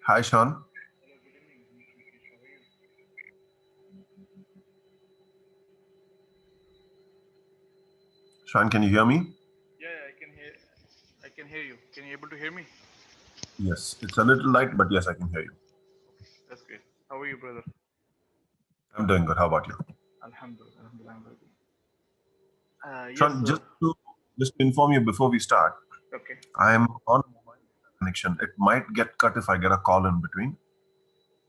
Hi, Sean. Hello, good evening, Mr. Mukesh. How are you? Sean, can you hear me? Yeah, I can hear you. Can you able to hear me? Yes, it's a little light, but yes, I can hear you. Okay, that's great. How are you, brother? I'm doing good. How about you? Alhamdulillah, Alhamdulillah, I'm very good. Yes, Sean, just to inform you before we start, okay, I am on mobile data connection. It might get cut if I get a call in between.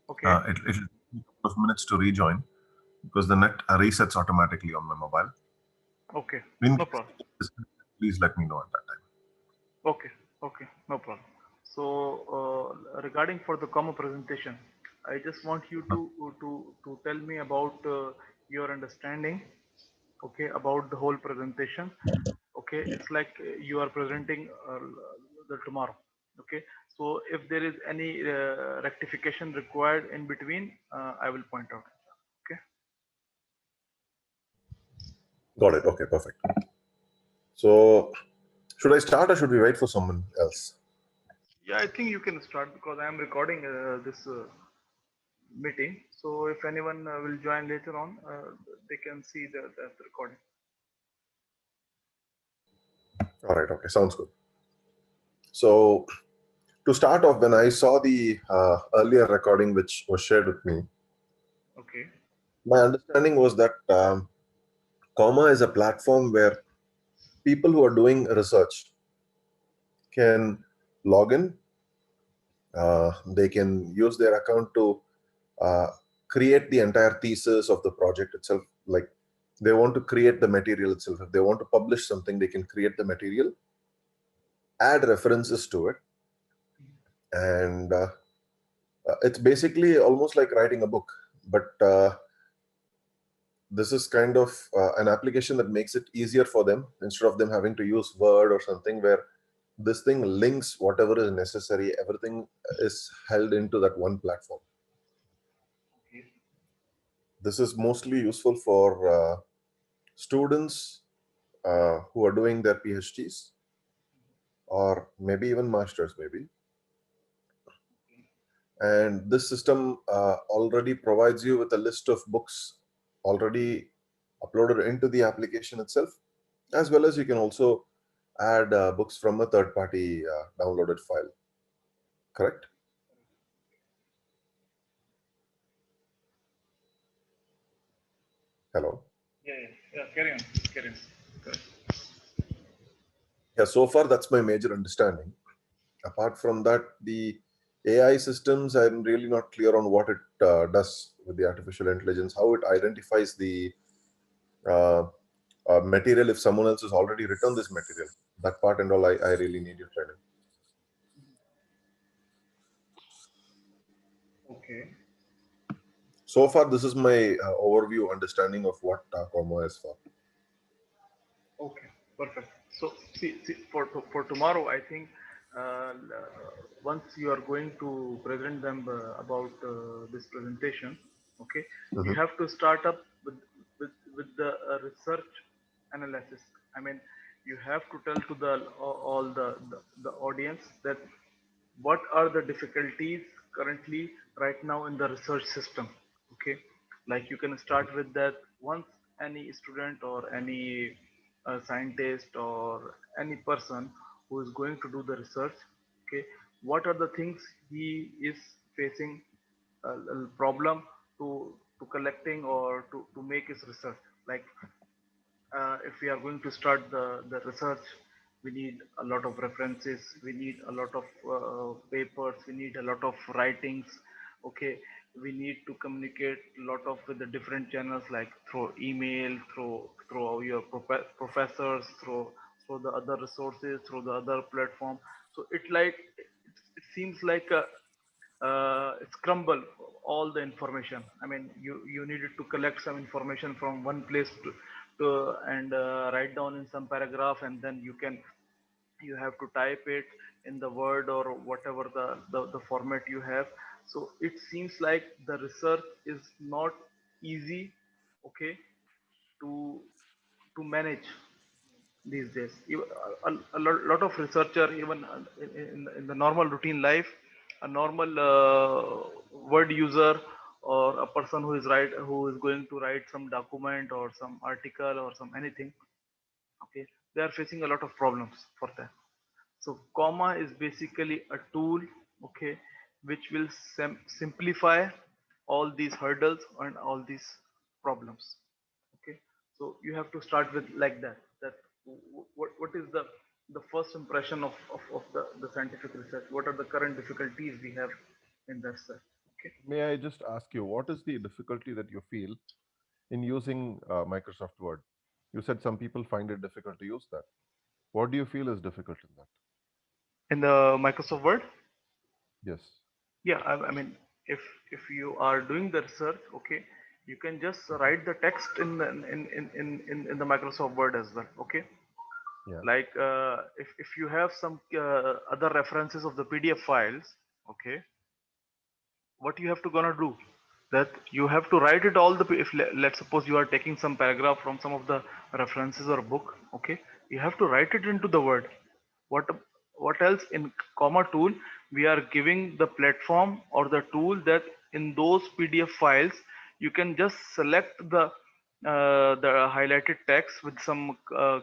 okay, It'll take me a couple of minutes to rejoin because the net resets automatically on my mobile. okay, In no case problem. it gets disconnected, please let me know at that time. Okay, okay, no problem. So, regarding for the comma presentation, I just want you to tell me about your understanding, okay, about the whole presentation. Okay, it's like you are presenting the tomorrow. Okay, so if there is any rectification required in between, I will point out. Okay. Got it. Okay, perfect. So, should I start or should we wait for someone else? Yeah, I think you can start because I am recording this meeting. So if anyone will join later on, they can see the recording. All right. Okay, sounds good. So, to start off, when I saw the earlier recording which was shared with me, Okay. my understanding was that Comma is a platform where people who are doing research can log in. They can use their account to uh, create the entire thesis of the project itself. Like they want to create the material itself. If they want to publish something, they can create the material, add references to it, and it's basically almost like writing a book. But this is kind of an application that makes it easier for them instead of them having to use Word or something where this thing links whatever is necessary. Everything is held into that one platform. Okay. This is mostly useful for students who are doing their PhDs or maybe even masters, maybe. Okay. And this system already provides you with a list of books already uploaded into the application itself, as well as you can also add books from a third party downloaded file. Correct? Hello. Yeah, yeah, yeah. Carry on. Carry on. Correct. Yeah, so far that's my major understanding. Apart from that, the AI systems, I'm really not clear on what it does with the artificial intelligence, how it identifies the uh, material if someone else has already written this material. That part and all, I really need your training. Okay. So far, this is my overview understanding of what Como is for. Okay. Perfect. So see for tomorrow, I think once you are going to present them about this presentation, okay, you Mhm. have to start up with the research analysis. I mean, you have to tell to all the audience that what are the difficulties currently right now in the research system. Okay, like you can start with that. Once any student or any scientist or any person who is going to do the research, okay, what are the things he is facing a problem to collecting or to make his research. Like if we are going to start the research, we need a lot of references, we need a lot of papers, we need a lot of writings. Okay, we need to communicate a lot of with the different channels like through email, through your professors, through the other resources, through the other platform. So it seems like a scramble all the information. I mean, you needed to collect some information from one place to and write down in some paragraph, and then you have to type it in the word or whatever the format you have. So it seems like the research is not easy, okay, to to manage these days. A lot of researcher, even in the normal routine life, a normal word user or a person who is going to write some document or some article or some anything, okay, they are facing a lot of problems for that. So comma is basically a tool, okay, which will simplify all these hurdles and all these problems. Okay, so you have to start with like that. That what is the first impression of the scientific research? What are the current difficulties we have in that research? Okay. May I just ask you, what is the difficulty that you feel in using Microsoft Word? You said some people find it difficult to use that. What do you feel is difficult in that? In the Microsoft Word, Yes. yeah, I mean, if if you are doing the research, okay, you can just Mhm. write the text in the Microsoft Word as well, okay. Yeah. Like if you have some other references of the PDF files, okay, what you have to gonna do, that you have to write it all the if let's suppose you are taking some paragraph from some of the references or book, okay, you have to write it into the Word. What what else? In comma tool, we are giving the platform or the tool that in those PDF files you can just select the highlighted text with some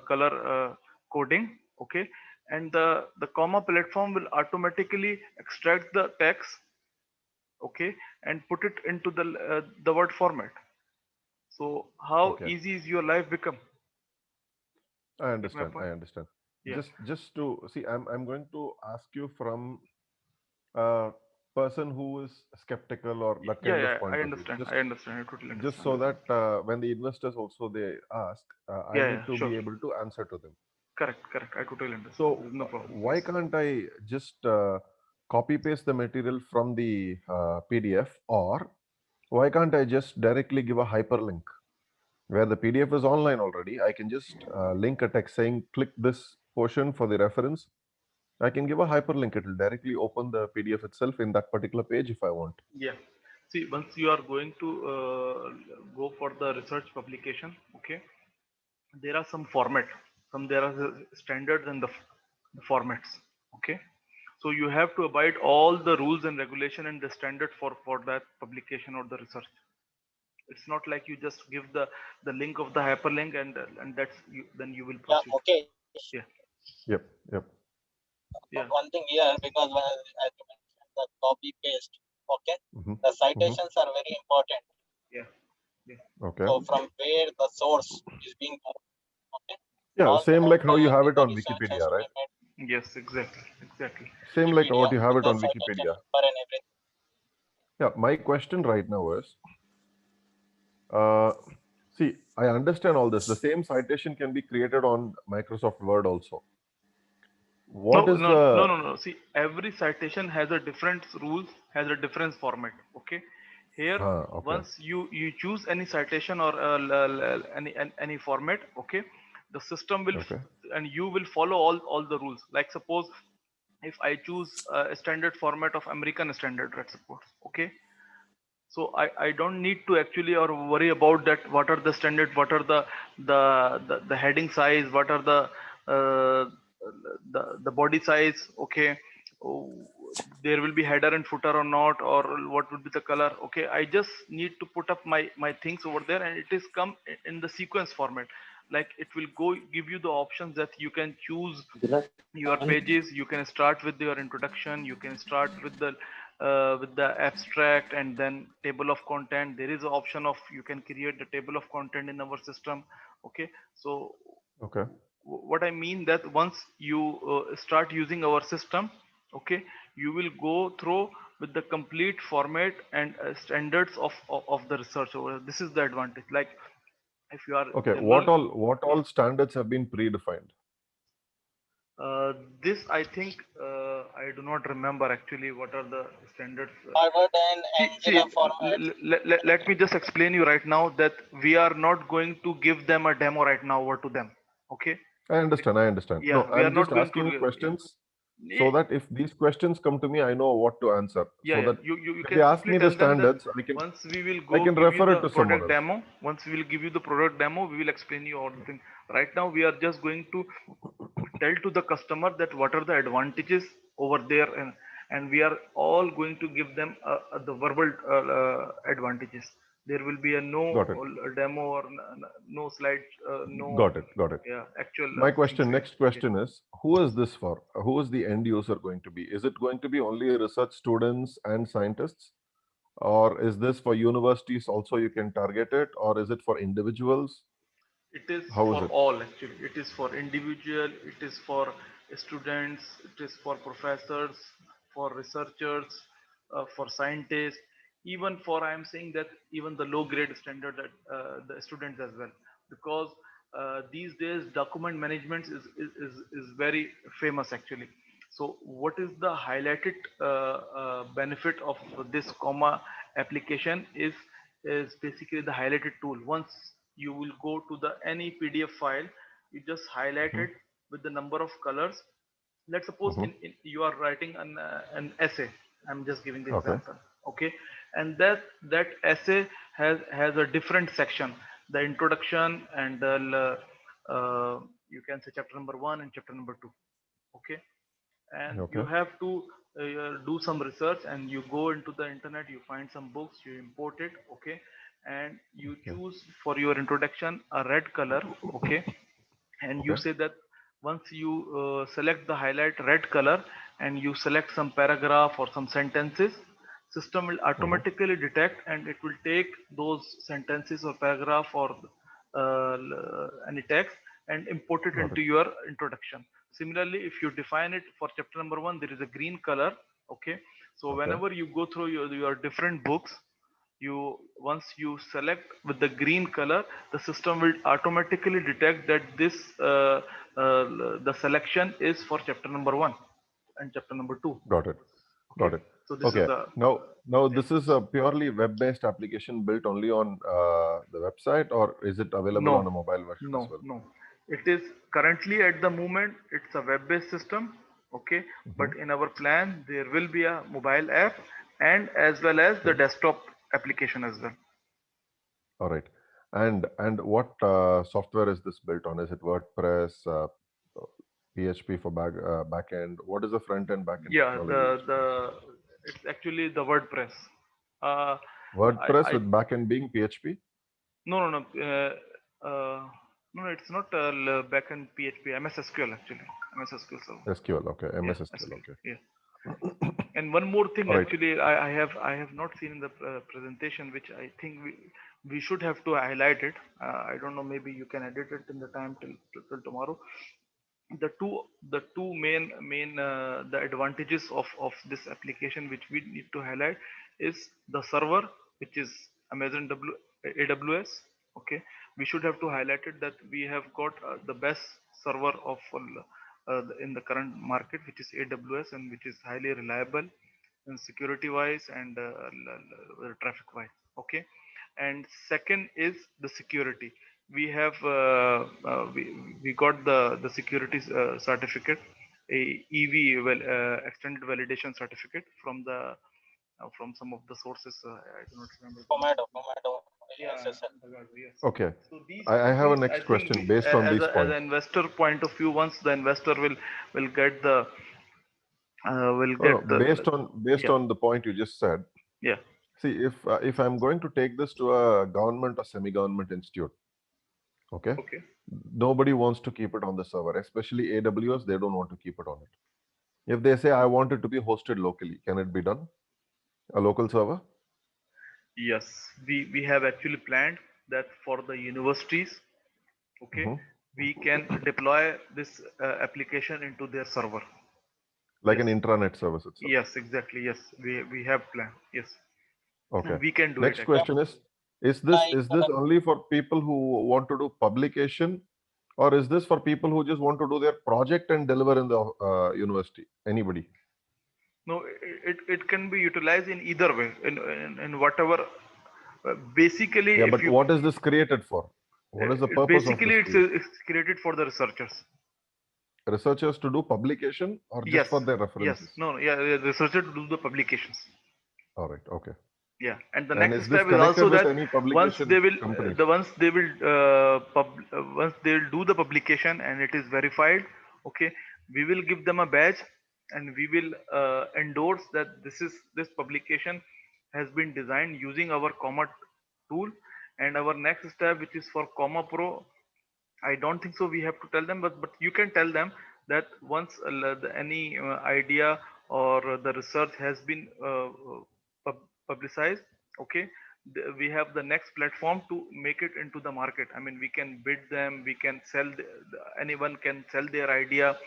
color coding, okay, and the comma platform will automatically extract the text, okay, and put it into the Word format. So how Okay. easy is your life become? I Get my understand. I point? understand. Yeah, Just to see, I'm going to ask you from a person who is skeptical or that yeah, kind yeah. of point of view. I understand. I totally Just understand. so that when the investors also they ask, I Yeah, need yeah, to sure. be able to answer to them. Correct, correct. I totally understand. So There's no problem. why can't I just copy paste the material from the PDF, or why can't I just directly give a hyperlink where the PDF is online already? I can just link a text saying click this portion for the reference. I can give a hyperlink. It will directly open the PDF itself in that particular page if I want. Yeah. See, once you are going to go for the research publication, okay, there are some format, some there are the standards and the formats, okay. So you have to abide all the rules and regulation and the standard for that publication or the research. It's not like you just give the link of the hyperlink and that's you, then you will Yeah, proceed. Mukesh. Yeah, Yep, yep. yeah. One thing here, because as you mentioned, the copy paste, okay, Hmm. the Hmm. citations are very important. Yeah, yeah, Okay. So from where the source is being moved, okay, Yeah, all same like how you have the it on research has Wikipedia, to right? be made yes, exactly, exactly. Same like Wikipedia what you have with it the on citation Wikipedia. number and everything. Yeah, my question right now is, uh, see, I understand all this. The same citation can be created on Microsoft Word also. No, What is no, no, the... no, no. See, every citation has a different rules, has a different format. Okay, here Okay, once you choose any citation or any format, okay, the system will okay, and you will follow all the rules. Like suppose if I choose a standard format of American standard, let's suppose, okay, so I don't need to actually or worry about that what are the standard, what are the heading size, what are the body size, okay. Oh, there will be header and footer or not, or what would be the color, okay. I just need to put up my things over there and it is come in the sequence format. Like it will go give you the options that you can choose your pages. You can start with your introduction, you can start with the abstract and then table of content. There is an option of you can create the table of content in our system, okay. So okay, what I mean that once you start using our system, okay, you will go through with the complete format and standards of the research over. This is the advantage. Like if you are okay. general, What yeah. all standards have been predefined? This I think I do not remember actually what are the standards. Forward and See, Angular formats. let me just explain you right now that we are not going to give them a demo right now over to them. Okay? I understand. I understand. No, Yeah, we are I'm just not going to asking you do. Yeah, questions so yeah, that if these questions come to me, I know what to answer. yeah, So yeah. that You if they can ask simply me the tell them that standards, once we will I go can give you refer it the to someone product else. demo, once we will give you the product demo, we will explain you all the things. Right now, we are just going to tell to the customer that what are the advantages over there and we are all going to give them the verbal advantages. There will be a no Got it. demo or no slide, no, Got it. Got it. yeah, actual My things question, here. next Yeah. question is, who is this for? Who is the end user going to be? Is it going to be only research students and scientists? Or is this for universities also you can target it? Or is it for individuals? It is How is for it? all actually. It is for individual, it is for students, it is for professors, for researchers, for scientists, even for, I am saying that even the low grade standard that the students as well, because these days document management is very famous actually. So what is the highlighted benefit of this comma application is basically the highlighted tool. Once you will go to the any PDF file, you just highlight Hmm. it with the number of colors. Let's suppose Hmm. in you are writing an essay. I'm just giving the Okay. example. Okay, and that essay has a different section, the introduction and the you can say chapter number 1 and chapter number 2. Okay, and you Okay. have to do some research, and you go into the internet, you find some books, you import it. Okay, and you Okay. choose for your introduction a red color. Okay, and you Okay. say that once you select the highlight red color and you select some paragraph or some sentences, system will Hmm. automatically detect, and it will take those sentences or paragraph or any text and import it Got into it. your introduction. Similarly, if you define it for chapter number 1, there is a green color. Okay, so Okay. whenever you go through your different books, you once you select with the green color, the system will automatically detect that this the selection is for chapter number 1 and chapter number 2. Got it. Okay, Got it. so this is Okay. the Now thing. this is a purely web-based application built only on the website, or is it available on No, a mobile version as no, well? no. It is currently at the moment it's a web-based system. Okay, Hmm. but in our plan there will be a mobile app and as well as the Okay. desktop application as well. All right. And what software is this built on? Is it WordPress, PHP for back end? What is the front end back end Yeah, technology the used for this? the it's actually the WordPress. Uh, WordPress I with back end being PHP? no no no no, it's not backend PHP, MS SQL actually, MS SQL Server. SQL. Okay. Yeah, MS SQL. SQL. Okay. Yeah. And one more thing All right. actually, I have not seen in the presentation, which I think we should have to highlight it. I don't know, maybe you can edit it in the time till tomorrow. The two main the advantages of this application which we need to highlight is the server, which is Amazon AWS. Okay, we should have to highlight it that we have got the best server of in the current market, which is AWS, and which is highly reliable in security wise and traffic wise. Okay, and second is the security. We have we got the security certificate, a EV extended validation certificate from the from some of the sources. I do not remember the name. Pomado, Yeah, SSL. yes. Okay. So these I two have a things, I next think, question based on these as an points. investor point of view, once the investor will get the will No, no, get the based yeah, on the point you just said. yeah, See, if I'm going to take this to a government or semi-government institute, okay, okay. nobody wants to keep it on the server, especially AWS. They don't want to keep it on it. If they say I want it to be hosted locally, can it be done? A local server? Yes, we have actually planned that for the universities. Okay, Hmm. we can deploy this application into their server. Like Yes, an intranet service itself. yes, exactly. Yes, we have planned. Yes, Okay. and we can do it Next actually. Yeah, question is this like is this only for people who want to do publication, or is this for people who just want to do their project and deliver in the university? Anybody? No, it can be utilized in either way, in whatever. Basically, Yeah, if but you what is this created for? What is the purpose of basically this tool? it's created for the researchers. Researchers to do publication or just Yes, for their yes, references? no, yeah, the researcher to do the publications. All right. Okay. Yeah, and the And next is this step is also connected with that any once publication they will companies? once they will once they will do the publication and it is verified. Okay, we will give them a badge, and we will endorse that this publication has been designed using our comma tool. And our next step, which is for comma pro, I don't think so we have to tell them, but you can tell them that once any idea or the research has been publicized, okay, we have the next platform to make it into the market. I mean, we can bid them, we can sell, anyone can sell their idea,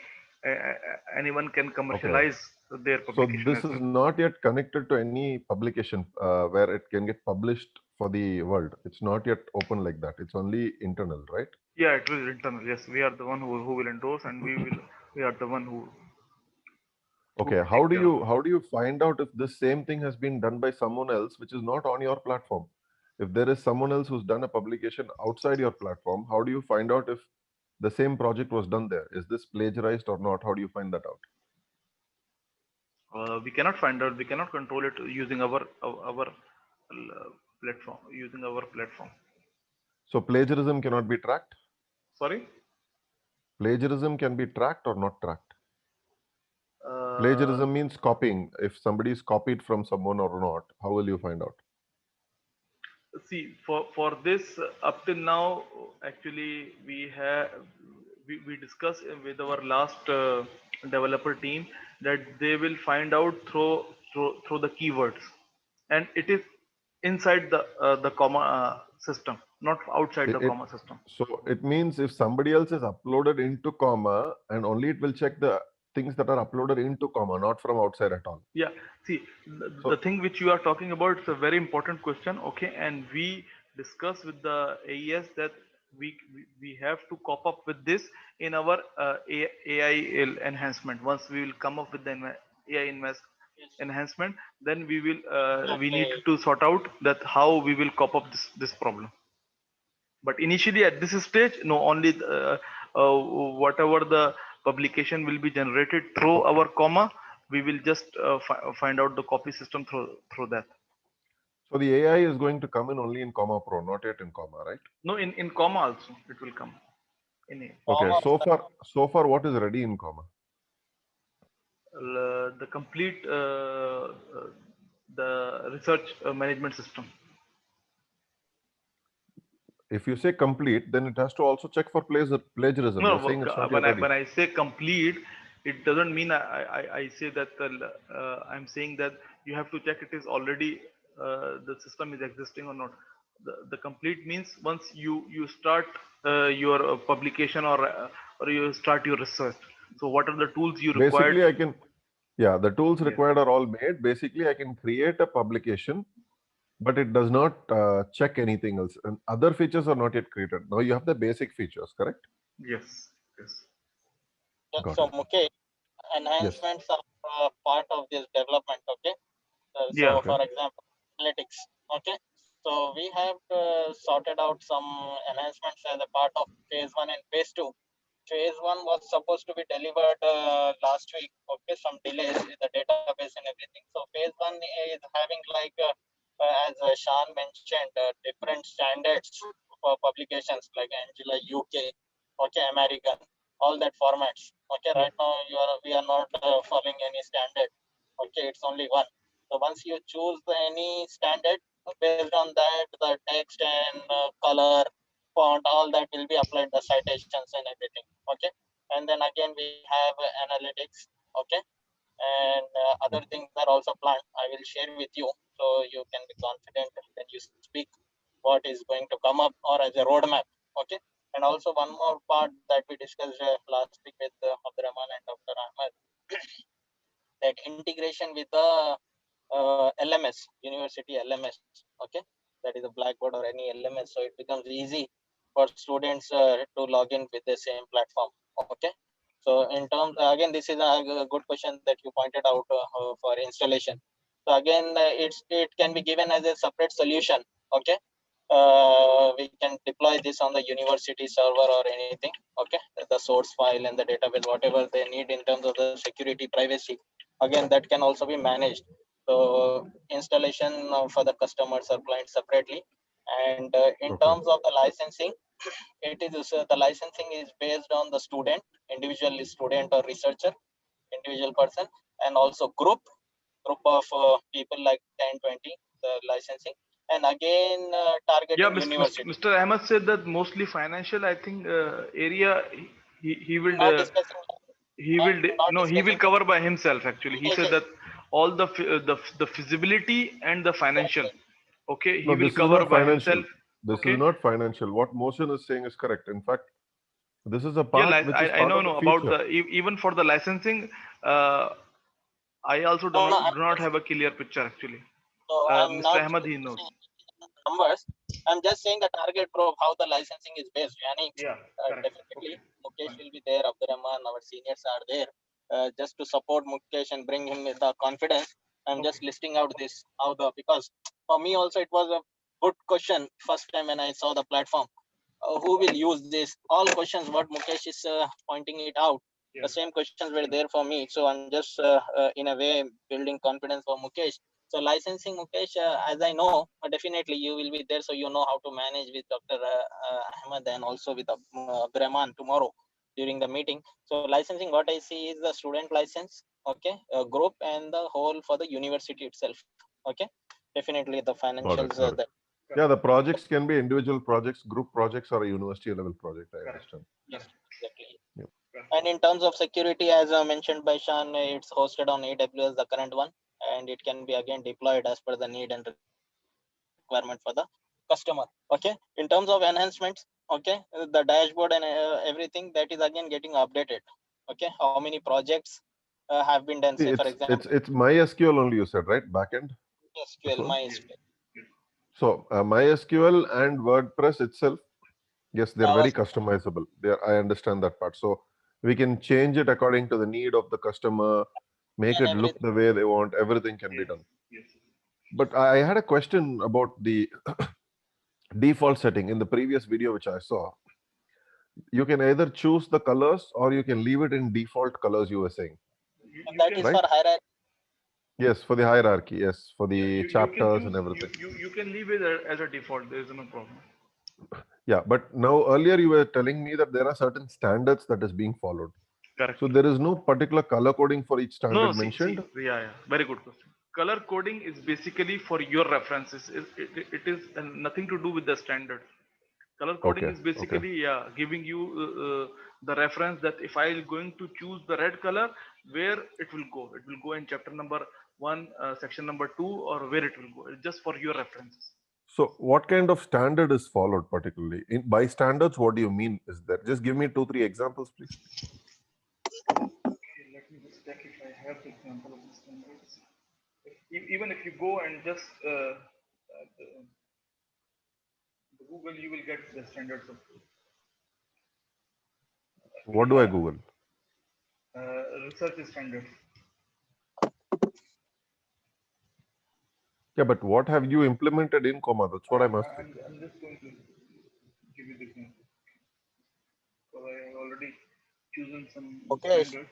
anyone can Okay. commercialize their So publication this as is well. not yet connected to any publication where it can get published for the world. It's not yet open like that. It's only internal, right? Yeah, it will internal. Yes, we are the one who will endorse, and we are the one who Okay. will take care of it. How do you find out if this same thing has been done by someone else which is not on your platform? If there is someone else who's done a publication outside your platform, how do you find out if the same project was done there? Is this plagiarized or not? How do you find that out? We cannot find out. We cannot control it using our platform. Using our platform. So plagiarism cannot be tracked. Sorry. Plagiarism can be tracked or not tracked. Uh, Plagiarism means copying. If somebody is copied from someone or not, how will you find out? See, for this up till now, actually we discussed with our last developer team that they will find out through the keywords, and it is inside the comma system, not outside the It comma system. so it means if somebody else is uploaded into comma, and only it will check the things that are uploaded into comma, not from outside at all. Yeah, see, the So thing which you are talking about is a very important question, okay? And we discuss with the AES that we have to cop up with this in our AI enhancement. Once we will come up with the AI Yes. enhancement, then we need Okay. to sort out that how we will cop up this problem. But initially at this stage, no, only whatever the publication will be generated through okay. our comma, we will just find out the copy system through that. So the AI is going to come in only in comma pro, not yet in comma, right? No, in comma also it will come in Okay. Comma So far, what is ready in comma? the complete the research management system. If you say complete, then it has to also check for plagiarism. You're No, saying it's not when yet ready. I say complete, it doesn't mean I say that I'm saying that you have to check it is already the system is existing or not. The complete means once you start your publication or you start your research. So what are the tools you required? Basically, I can, yeah, the tools Yes, required are all made. Basically, I can create a publication, but it does not check anything else. And other features are not yet created. Now you have the basic features, correct? yes, yes. Yeah, Got so it. Mukesh, Yes. enhancements are part of this development. Okay. Yeah. So, Okay. for example, analytics. Okay. So we have sorted out some enhancements as a part of phase one and phase two. Phase one was supposed to be delivered last week. Okay, some delays with the database and everything. So phase one is having like, as Sean mentioned, different standards for publications like Angela UK, okay, American, all that formats. Okay, Yeah. right now we are not following any standard. Okay, it's only one. So once you choose any standard, based on that, the text and color, font, all that will be applied the citations and everything. Okay, and then again we have analytics. Okay, and other things are also planned. I will share with you so you can be confident when you speak what is going to come up or as a roadmap. Okay, and also one more part that we discussed last week with Abdurrahman and Dr. Ahmed, that integration with the LMS, university LMS. Okay, that is a Blackboard or any LMS, so it becomes easy for students to log in with the same platform. Okay, so in terms, again, this is a good question that you pointed out for installation. So again, it can be given as a separate solution. Okay, we can deploy this on the university server or anything. Okay, the source file and the database, whatever they need in terms of the security, privacy, again that can also be managed. So installation for the customers or clients separately. And in Okay. terms of the licensing, it is the licensing is based on the student, individual student or researcher. individual person, and also group of people like 10, 20, the licensing, and again Yeah, targeting university. Mr. Ahmed said that mostly financial, I think, area he will Not discussing. I'm not no, he will discussing. cover by himself. Actually, he Yes, said yes, that all the feasibility and the financial, exactly. okay, he No, will this is cover not by financial. himself. This is Okay. not financial. What Mohsin is saying is correct. In fact, this is a Yeah, part which is I part know, of the no, about feature. the even for the licensing, uh, I also No, no, do not have a clear picture actually. so I'm Mr. not Ahmed, he knows. discussing numbers. I'm just saying the target group, how the licensing is based. Yani, Yeah, correct. definitely, Okay, Mukesh fine. will be there. Abdurrahman, our seniors are there, just to support Mukesh and bring him with the confidence. I'm Okay. just listing out this how the, because for me also it was a good question first time when I saw the platform. Who will use this? All questions what Mukesh is pointing it out. The Yeah. same questions were there for me. So I'm just in a way building confidence for Mukesh. So licensing, Mukesh, as I know, definitely you will be there. So you know how to manage with Dr. Ahmed and also with Abdurrahman tomorrow during the meeting. So licensing, what I see is the student license, okay, group and the whole for the university itself. Okay, definitely the Got financials. it. Got it. Yeah, the projects can be individual projects, group projects, or a university level project. I Correct. understand. Yes, exactly. Yep. And in terms of security, as mentioned by Shan, it's hosted on AWS, the current one, and it can be again deployed as per the need and requirement for the customer. Okay. In terms of enhancements, okay, the dashboard and everything that is again getting updated. Okay. How many projects have been done? Say, for See, example, it's MySQL only you said, right? Backend, SQL, this one. Yes. MySQL, Yes. So MySQL and WordPress itself, yes, they're very JavaScript. customizable. I understand that part. So we can change it according to the need of the customer, make And it look everything. the way they want. Everything can be Yes. done. Yes. But I had a question about the default setting in the previous video which I saw. You can either choose the colors or you can leave it in default colors, you were saying, And You that can is for right? hierarchy. Yes, for the hierarchy, yes, for yeah, the you can chapters choose and everything. you can leave it as a default. There is no problem. Yeah, but now earlier you were telling me that there are certain standards that is being followed. So Correct. there is no particular color coding for each No, standard see, mentioned. yeah, yeah, very good question. Color coding is basically for your references. It is nothing to do with the standards. Color coding Okay, is okay, basically, yeah, giving you the reference that if I am going to choose the red color, where it will go. It will go in chapter number 1, section number 2, or where it will go. It's just for your references. so what kind of standard is followed particularly? By standards, what do you mean is that? Just give me 2, 3 examples, please. Okay, let me just check if I have the example of the standards. Even if you go and just the Google, you will get the standards of What do I Google? research standards. Yeah, but what have you implemented in comma? That's what I'm asking. I'm just going to give you the example. So I have already chosen some Mukesh, standards.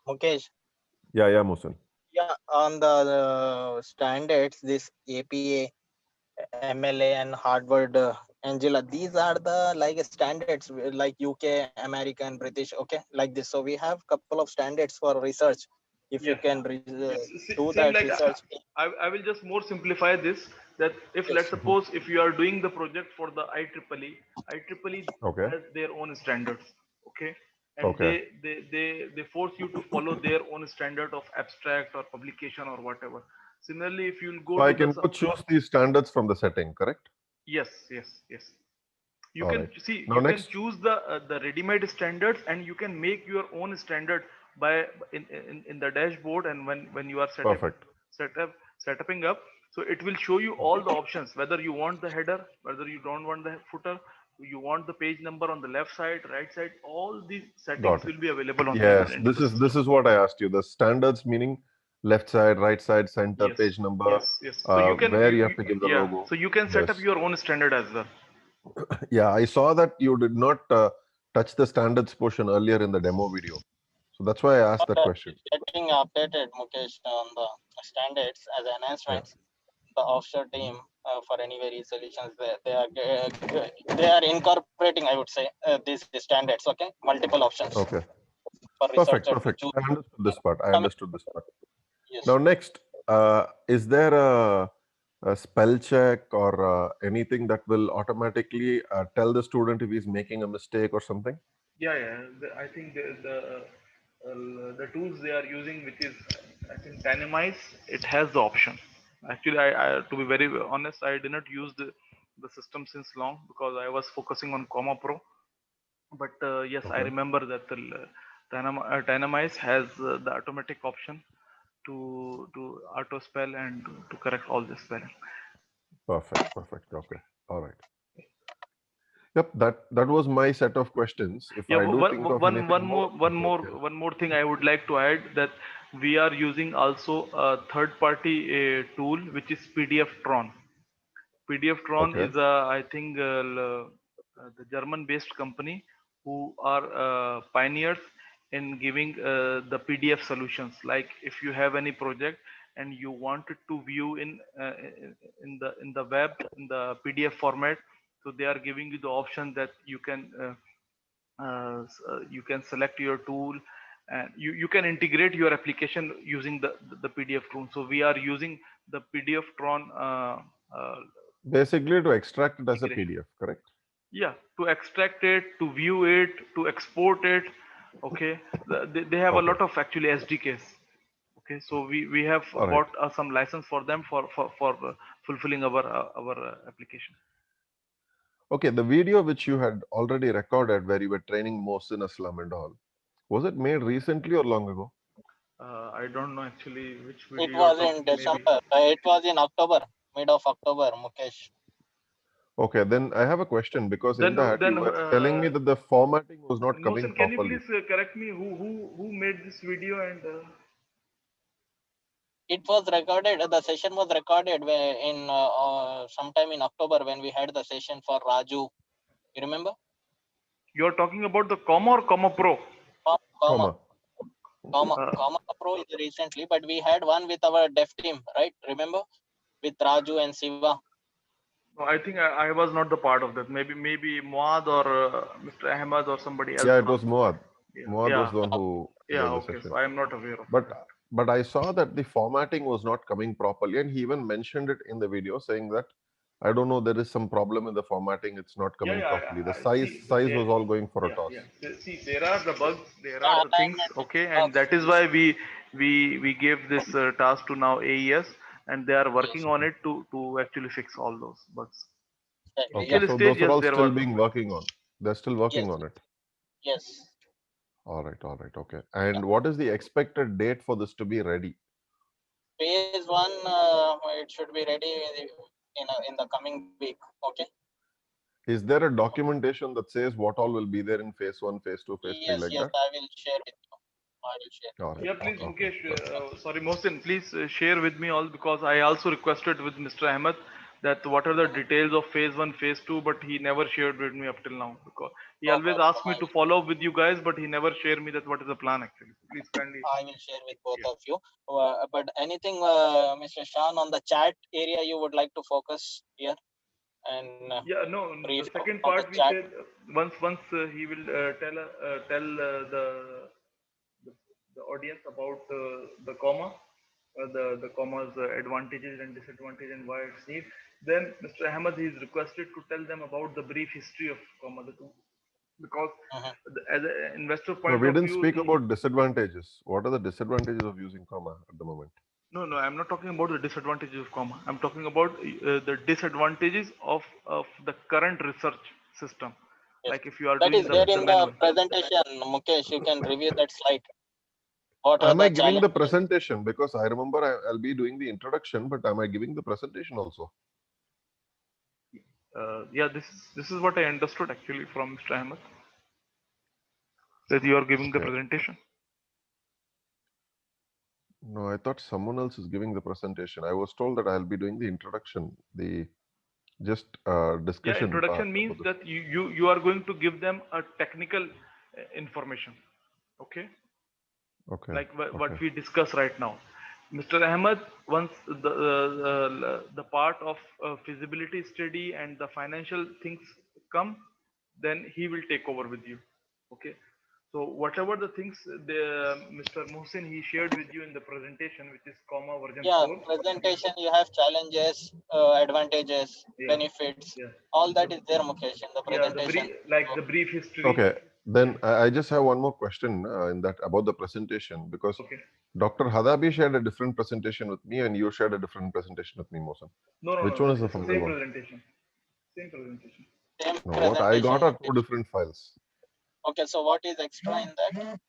Mukesh, Yeah, yeah, Musin. yeah, on the standards, this APA, MLA, and Harvard, Angela, these are the like standards like UK, American, British, okay, like this. So we have couple of standards for research. If you Yes, can it's do same that like research, I will just more simplify this, that if let's yes, Mhm. suppose if you are doing the project for the IEEE Okay, has their own standards, okay, and okay. they force you to follow their own standard of abstract or publication or whatever. Similarly, if you'll go So I to the can go choose these standards from the setting, correct? yes, yes, yes. You All can right. see, Now you can next. choose the ready-made standards, and you can make your own standard by in the dashboard. And when you are Perfect. setting up, so it will show you all the options, whether you want the header, whether you don't want the footer, you want the page number on the left side, right side, all these settings Got it. will be available on the Yes, into this the is this system. is what I asked you. The standards meaning left side, right side, center, Yes, page number, yes, yes. So you can where you have to give the yeah, logo. so you can set up Yes. your own standard as well. Yeah, I saw that you did not touch the standards portion earlier in the demo video. So that's why I asked that question. it's getting updated, Mukesh, on the standards as Yeah. enhancements. The offshore team for any very solutions, they are incorporating, I would say, these standards. Okay, multiple options. Okay. for Perfect, researcher to perfect. choose. I understood this part. I Coming, understood this part. Now, yes, next, is there a spell check or anything that will automatically tell the student if he's making a mistake or something? Yeah, yeah. I think the tools they are using, which is I think Dynamize, it has the option. Actually, to be very honest, I did not use the system since long because I was focusing on Comma Pro. But yes, I Okay, remember that the Dynamize has the automatic option to auto spell and to correct all the spelling. perfect, perfect. Okay, all right. Yep, that was my set of questions. If Yeah, I do think of anything more, yeah. one more thing I would like to add, that we are using also a third party tool which is PDF Tron. PDF Tron Okay, is I think the German based company who are pioneers in giving the PDF solutions. Like if you have any project and you wanted to view in the web in the PDF format, so they are giving you the option that you can select your tool, and you can integrate your application using the PDF tool. So we are using the PDF Tron uh, basically to extract it as a integration. PDF, correct? Yeah, to extract it, to view it, to export it. Okay, they have a Okay, lot of actually SDKs. Okay, so we have all right. bought some license for them for fulfilling our application. Okay, the video which you had already recorded where you were training Mohsin Aslam and all, was it made recently or long ago? I don't know actually which it video you're was in talking. Maybe. December. It was in October, mid of October, Mukesh. Okay, then I have a question because in Then that you then were telling me that the formatting was not coming Mohsen, can you properly. please correct me who made this video and It was recorded. The session was recorded in sometime in October when we had the session for Raju. You remember? you're talking about the comma or comma pro? Comma, Comma. Uh, comma pro is recently, but we had one with our dev team, right? Remember, with Raju and Siva. no, I think I was not the part of that. Maybe Muad or Mr. Ahmad or somebody else Yeah, it from. was Muad. Yeah, Muad was yeah, the one who yeah. gave the Okay, so session. I am not aware of But that. but I saw that the formatting was not coming properly, and he even mentioned it in the video, saying that I don't know, there is some problem in the formatting. It's not Yeah, coming yeah. properly. The I size see. size There, was all going for a yeah, toss. yeah. See, there are the bugs. There The are the things. alignment is Okay, and bugs. that is why we gave this task to now AES, and they are working Yes, on it to actually fix all those bugs. exactly. Okay, Yeah. Initial so stage, those are yes, all there still was. being working on. They're still working Yes, on it. yes. All right, okay. Yeah. And what is the expected date for this to be ready? Phase one, it should be ready in the coming week. Okay. Is there a documentation that says what all will be there in phase one, phase two, phase three, Yes, like yes. that? I will share with you. I will share. All right, Yeah, please, okay, Mukesh. perfect. Sorry, Mohsin, please share with me all, because I also requested with Mr. Ahmed that what are the Mhm. details of phase one, phase two, but he never shared with me up till now, because he No always problem. asked me to follow up with you guys, but he never shared me that what is the plan actually. So please kindly. I will share with both Yeah. of you. But anything, Mr. Shan, on the chat area you would like to focus here and Yeah, no. brief The second on the part we chat? said once he will tell the, the audience about the comma, the comma's advantages and disadvantages and why it's need. Then Mr. Ahmed is requested to tell them about the brief history of comma, the two, because Mhm. as an investor No, point we of didn't view, speak about disadvantages. What are the disadvantages of using comma at the moment? no, I'm not talking about the disadvantages of comma. I'm talking about the disadvantages of the current research system. Yes. Like if you are That doing is there the in the manual. presentation, Mukesh. You can review that slide. What are Am I the giving the challenges? presentation? Because I remember I'll be doing the introduction, but am I giving the presentation also? Yeah, this is what I understood actually from Mr. Ahmed, that you are giving the Okay. presentation. No, I thought someone else is giving the presentation. I was told that I'll be doing the introduction, the just Yeah, discussion part introduction means about this. that you are going to give them a technical information. Okay, Okay, like what okay. we discuss right now. Mr. Ahmed, once the part of feasibility study and the financial things come, then he will take over with you. Okay, So whatever the things Mr. Mohsin he shared with you in the presentation, which is comma version Yeah, 4. presentation, you have challenges, advantages, Yeah, benefits, yeah, all that the is there, Mukesh, in the yeah the presentation. like So, the brief history. Okay, Yeah. then I just have one more question in that about the presentation, because Okay. Dr. Hadabi shared a different presentation with me and you shared a different presentation with me, Mohsen. No, no, Which no. one is This the is final same one? presentation. Same presentation. same No, what I presentation, got are two Mukesh. different files. Okay, so what is extra in that?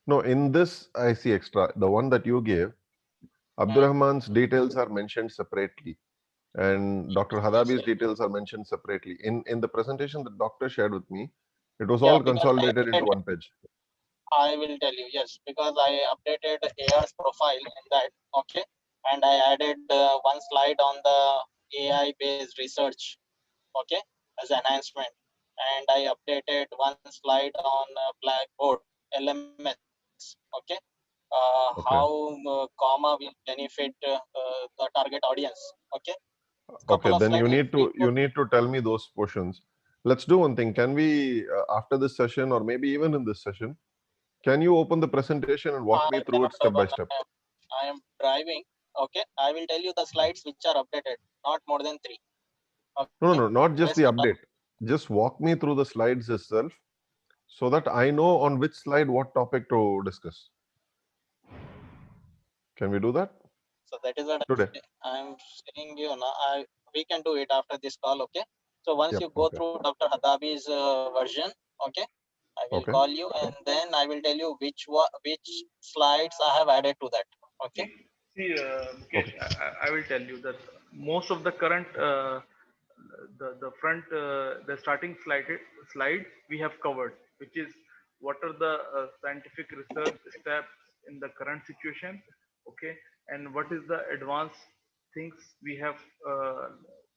No, in this I see extra. The one that you gave, Hmm. Abdurrahman's details are mentioned separately, and Dr. Yes, Hadabi's yes. details are mentioned separately. In the presentation that doctor shared with me, it was Yeah, all because consolidated into one page. I will tell you, yes, because I updated AR's profile in that, okay, and I added one slide on the AI based research, okay, as enhancement, and I updated one slide on Blackboard LMS, okay, how Okay. comma will benefit the target audience, okay, couple of Okay, then slides which we put. you need to tell me those portions. Let's do one thing. Can we after this session or maybe even in this session, can you open the presentation and walk I me through cannot it step by open. step? I am driving. Okay, I will tell you the slides which are updated, not more than three. Okay, No, no, no, not just rest the are, update. Just walk me through the slides itself so that I know on which slide what topic to discuss. Can we do that so that is what today? I'm saying. You know, we can do it after this call. Okay. So once Yep. you go Okay. through Dr. Hadabi's version, okay, I will Okay. call you and then I will tell you which slides I have added to that. Okay. See, Mukesh, Okay. I will tell you that most of the current the front the starting slide we have covered, which is what are the scientific research steps in the current situation, okay, and what is the advanced things we have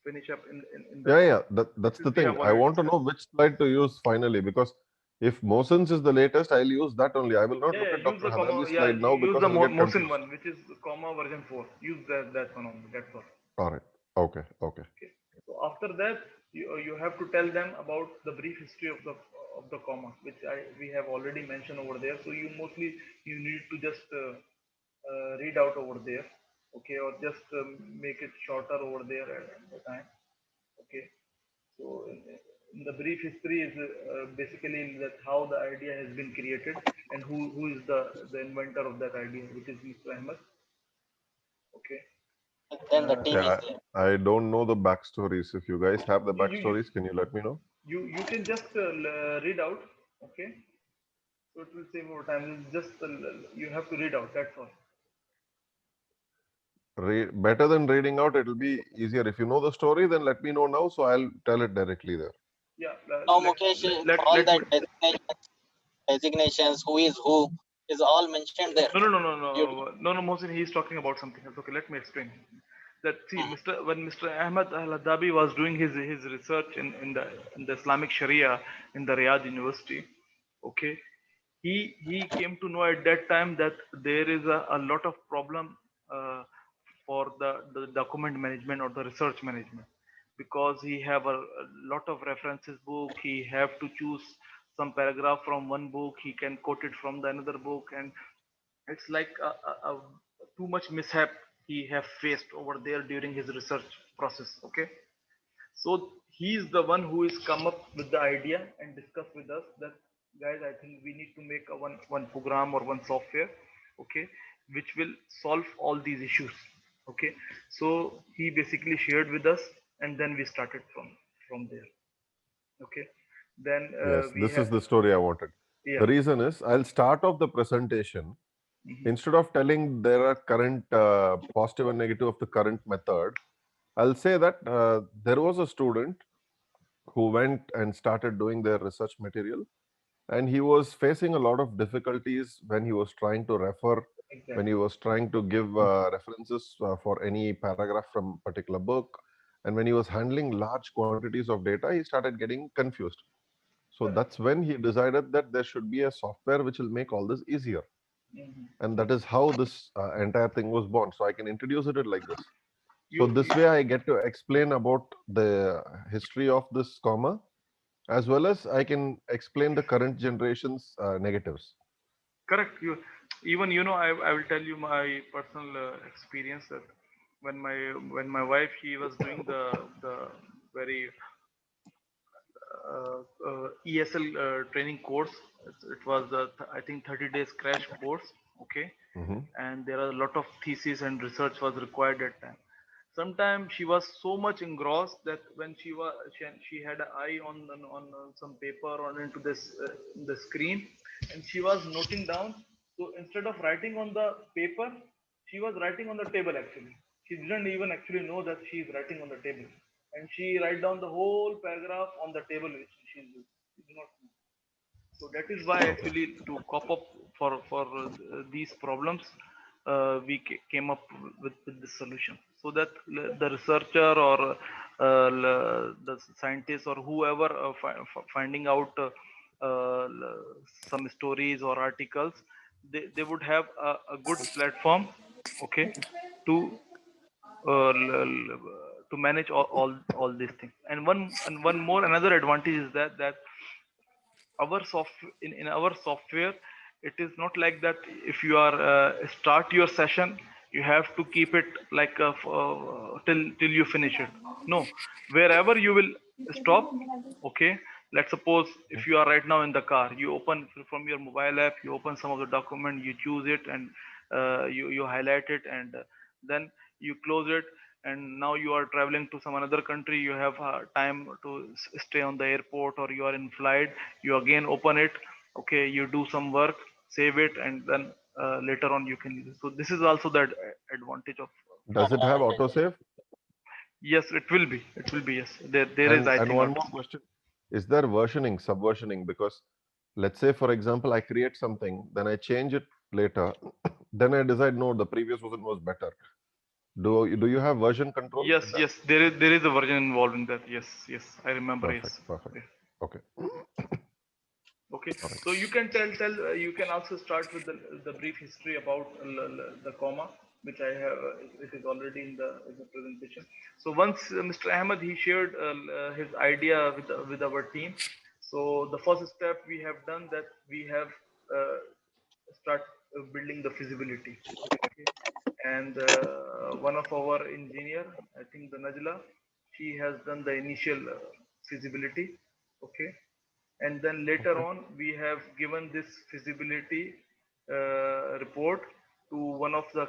finish up in the Yeah, yeah. That's this the we thing. have I already want to know discussed. which slide to use finally because if Mosens is the latest, I'll use that only. I will not Yeah, look yeah, at use Dr. the comma. Hadabi's Yeah, slide now use because the I'll get Mosin confused. one, which is comma version 4. Use that one only. That's all. All right. Okay. Okay. Okay. So after that, you have to tell them about the brief history of the comma, which we have already mentioned over there. So you mostly you need to just read out over there, okay, or just make it shorter over there at the time, okay. So in the brief history is basically that how the idea has been created and who is the inventor of that idea, which is Mr. Ahmed, okay. Then the Uh, team is Yeah, there. I don't know the backstories. If you guys have the you you you backstories, can you let me know? you can just read out, okay, so it will save more time. It's just you have to read out, that's all. Better than reading out, it'll be easier. If you know the story, then let me know now, so I'll tell it directly there. Yeah, Now Mukesh, all let me. that designations, who is who, is all mentioned there. No, no, no, no, no, You, no, no, Mohsin, he's talking about something else. Okay, let me explain. That see, Mhm. When Mr. Ahmad Al Hadabi was doing his research in the Islamic Sharia in the Riyadh University, okay, he came to know at that time that there is a lot of problem for the document management or the research management, because he have a lot of references book. He have to choose some paragraph from one book. He can quote it from the another book, and it's like too much mishap he have faced over there during his research process, okay. So he is the one who is come up with the idea and discuss with us that, guys, I think we need to make a one program or one software, okay, which will solve all these issues, okay. So he basically shared with us, and then we started from there, okay. Then Yes, we this have, is the story I wanted. yeah. The reason is I'll start off the presentation. Mhm. Instead of telling there are current positive and negative of the current method, I'll say that there was a student who went and started doing their research material, and he was facing a lot of difficulties when he was trying to refer, when he Exactly. was trying to give references for any paragraph from particular book, and when he was handling large quantities of data, he started getting confused. So Correct. that's when he decided that there should be a software which will make all this easier. Mhm. And that is how this entire thing was born. So I can introduce it like this. So You this way I get to explain about the history of this comma, As well as I can explain the current generation's negatives. Correct. Even I will tell you my personal experience that when my wife, she was doing the very ESL training course. It was I think 30 days crash course. Okay, Hmm. and there are a lot of thesis and research was required at time. Sometimes she was so much engrossed that when she had an eye on some paper or into this the screen, and she was noting down. So instead of writing on the paper, she was writing on the table actually. She didn't even actually know that she is writing on the table, and she write down the whole paragraph on the table which she did not know. So that is why Okay. actually to cope up for these problems, we came up with this solution. So that the researcher or the scientist or whoever finding out some stories or articles, they would have a good platform, okay, to to manage all these things. And one more another advantage is that our in our software, it is not like that. If you are start your session, you have to keep it like till you finish it. No, wherever you will stop. Okay, let's suppose if you are right now in the car, you open from your mobile app, you open some of the document, you choose it, and you highlight it, and then you close it. And now you are traveling to some another country, you have time to stay on the airport, or you are in flight, you again open it. Okay, you do some work, save it, and then later on you can use it. So this is also the advantage of Does it have advantage. autosave? yes, it will be yes, there is, I And think, one auto. more question. Is there versioning, subversioning? Because let's say, for example, I create something, then I change it later, then I decide, no, the previous version was better. Do you have version control Yes, in that? yes, there is a version involved in that. Yes, yes, I remember. Yes. Perfect, perfect. Yes. Okay, Okay, all right. so you can you can also start with the brief history about the comma, which I have. It is already in the presentation. So once Mr. Ahmed, he shared his idea with our team. So the first step we have done, that we have uh, start building the feasibility. Okay, and one of our engineer, I think the Najla, she has done the initial feasibility. Okay, and then later Okay. on we have given this feasibility report to one of the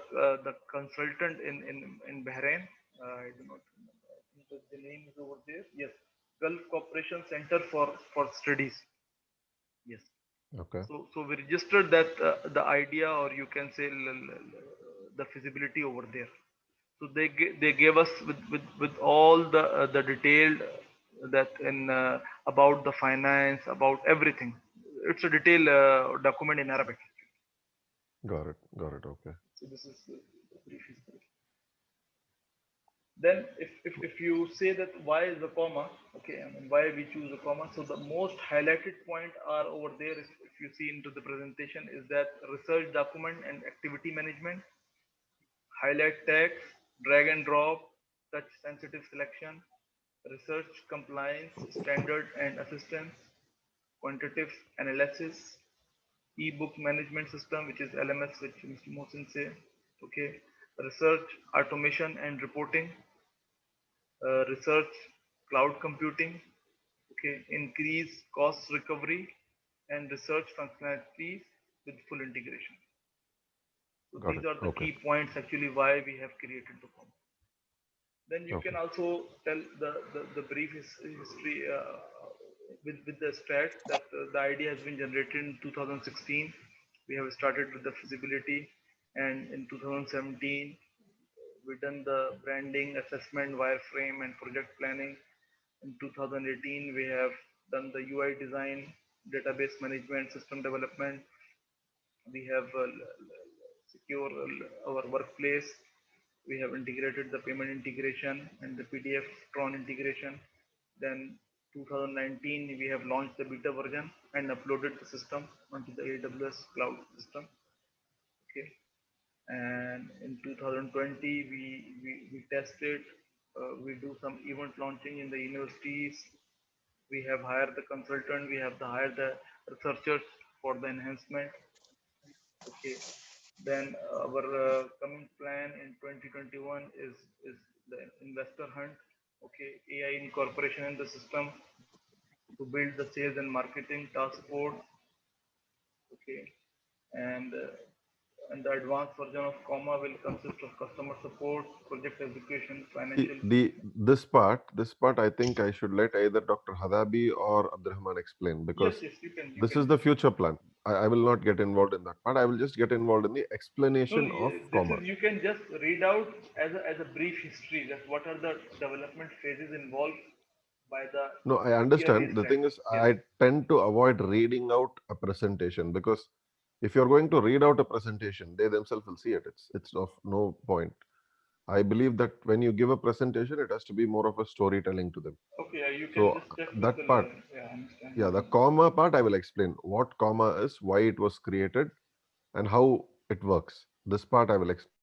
consultant in Bahrain. I do not remember. I think that the name is over there. Yes, Gulf Cooperation Center for Studies. Yes. Okay. So we registered that the idea, or you can say the feasibility over there. So they gave us with all the detailed that in about the finance, about everything. It's a detailed document in Arabic. Got it. Got it. Okay. So this is the brief history. Then if you say that why is the comma, okay, I mean why we choose a comma. So the most highlighted point are over there. If you see into the presentation, is that research document and activity management, highlight text, drag and drop, touch sensitive selection, research compliance, standard and assistance, quantitative analysis, ebook management system, which is LMS, which Mr. Mohsin say, okay, research automation and reporting, research cloud computing, okay, increase cost recovery, and research functionalities with full integration. So Got these it. are the Okay. key points actually why we have created the form. Then you can Okay. also tell the brief history with the stats that the idea has been generated in 2016. We have started with the feasibility, and in 2017 we done the branding, assessment, wireframe, and project planning. In 2018 we have done the UI design, database management, system development. We have secure our workplace. We have integrated the payment integration and the PDF Tron integration. Then 2019 we have launched the beta version and uploaded the system onto the AWS cloud system. Okay, and in 2020 we tested. We do some event launching in the universities, We have hired the consultant, we have the hired the researchers for the enhancement. Okay. Then our coming plan in 2021 is the investor hunt. Okay, AI incorporation in the system to build the sales and marketing task force. Okay, and and the advanced version of comma will consist of customer support, project execution, See, financial. the this part, I think I should let either Dr. Hadabi or Abdurrahman explain Yes, because yes, you this can is the future plan. I will not get involved in that part. I will just get involved in the no, explanation of this comma. is you can just read out as a brief history that what are the development phases involved by the No, I earliest understand. The time. thing is, Yes. I tend to avoid reading out a presentation because if you're going to read out a presentation, they themselves will see it. It's of no point. I believe that when you give a presentation, it has to be more of a storytelling to them. Okay, you can So just check with the that part, yeah, I understand. yeah, the comma part, I will explain what comma is, why it was created, and how it works. This part I will explain.